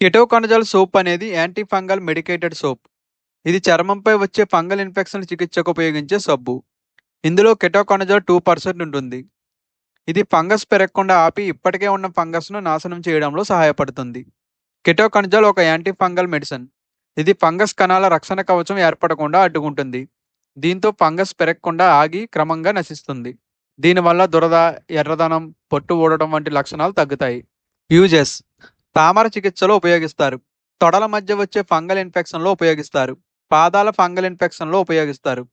Ketoconazole soap అనేది anti fungal medicated soap. ఇది చర్మంపై వచ్చే ఫంగల్ ఇన్ఫెక్షన్ చికిత్సకు ఉపయోగించే సబ్బు. ఇందులో కెటోకానజోల్ 2% ఉంటుంది. ఇది ఫంగస్ పెరగకుండా ఆపి ఇప్పటికే ఉన్న ఫంగస్ను నాశనం చేయడంలో సహాయపడుతుంది. కెటోకానజోల్ ఒక యాంటీ ఫంగల్ మెడిసిన్. ఇది ఫంగస్ కణాల రక్షణ కవచం ఏర్పడకుండా అడ్డుకుంటుంది. దీంతో ఫంగస్ పెరగకుండా ఆగి క్రమంగా నశిస్తుంది. దీనివల్ల దురద, ఎర్రదనం, పొట్టు ఊడటం వంటి లక్షణాలు తగ్గుతాయి. యూజెస్: తామర చికిత్సలో ఉపయోగిస్తారు. తొడల మధ్య వచ్చే ఫంగల్ ఇన్ఫెక్షన్లో ఉపయోగిస్తారు. పాదాల ఫంగల్ ఇన్ఫెక్షన్లో ఉపయోగిస్తారు.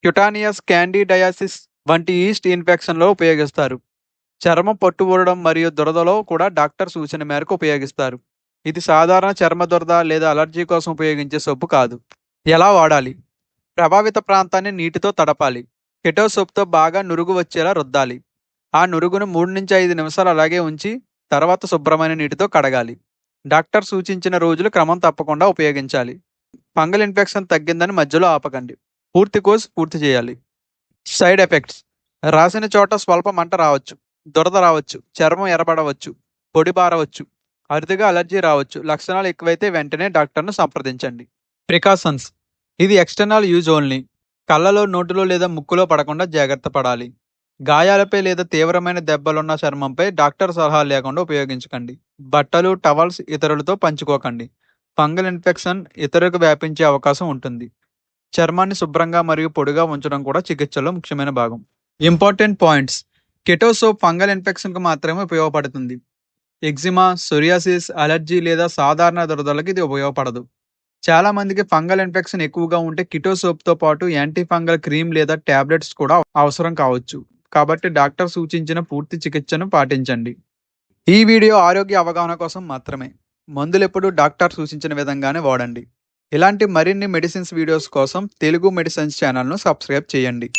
క్యుటానియస్ క్యాండిడయాసిస్ వంటి ఈస్ట్ ఇన్ఫెక్షన్లో ఉపయోగిస్తారు. చర్మం పట్టు ఊడడం మరియు దురదలో కూడా డాక్టర్ సూచన మేరకు ఉపయోగిస్తారు. ఇది సాధారణ చర్మ దురద లేదా అలర్జీ కోసం ఉపయోగించే సబ్బు కాదు. ఎలా వాడాలి? ప్రభావిత ప్రాంతాన్ని నీటితో తడపాలి. కెటో సోప్తో బాగా నురుగు వచ్చేలా రుద్దాలి. ఆ నురుగును 3-5 నిమిషాలు అలాగే ఉంచి తర్వాత శుభ్రమైన నీటితో కడగాలి. డాక్టర్ సూచించిన రోజులు క్రమం తప్పకుండా ఉపయోగించాలి. ఫంగల్ ఇన్ఫెక్షన్ తగ్గిందని మధ్యలో ఆపకండి. పూర్తి కోర్సు పూర్తి చేయాలి. సైడ్ ఎఫెక్ట్స్: రాసిన చోట స్వల్ప మంట రావచ్చు, దురద రావచ్చు, చర్మం ఎర్రబడవచ్చు, పొడి బారవచ్చు, అరుదుగా అలర్జీ రావచ్చు. లక్షణాలు ఎక్కువైతే వెంటనే డాక్టర్ను సంప్రదించండి. ప్రికాషన్స్: ఇది ఎక్స్టర్నల్ యూజ్ ఓన్లీ. కళ్ళలో, నోటిలో లేదా ముక్కులో పడకుండా జాగ్రత్త పడాలి. గాయాలపై లేదా తీవ్రమైన దెబ్బలున్న చర్మంపై డాక్టర్ సలహా లేకుండా ఉపయోగించకండి. బట్టలు, టవల్స్ ఇతరులతో పంచుకోకండి. ఫంగల్ ఇన్ఫెక్షన్ ఇతరులకు వ్యాపించే అవకాశం ఉంటుంది. చర్మాన్ని శుభ్రంగా మరియు పొడిగా ఉంచడం కూడా చికిత్సలో ముఖ్యమైన భాగం. Important points: keto soap fungal ఇన్ఫెక్షన్కు మాత్రమే ఉపయోగపడుతుంది. ఎగ్జిమా, సోరియాసిస్, అలర్జీ లేదా సాధారణ దురదలకు ఇది ఉపయోగపడదు. చాలా మందికి ఫంగల్ ఇన్ఫెక్షన్ ఎక్కువగా ఉంటే కిటో సోప్తో పాటు యాంటీ ఫంగల్ క్రీమ్ లేదా టాబ్లెట్స్ కూడా అవసరం కావచ్చు. కాబట్టి డాక్టర్ సూచించిన పూర్తి చికిత్సను పాటించండి. ఈ వీడియో ఆరోగ్య అవగాహన కోసం మాత్రమే. మందులు ఎప్పుడు డాక్టర్ సూచించిన విధంగానే వాడండి. ఇలాంటి మరిన్ని మెడిసిన్స్ వీడియోస్ కోసం తెలుగు మెడిసిన్స్ ఛానల్ను సబ్స్క్రైబ్ చేయండి.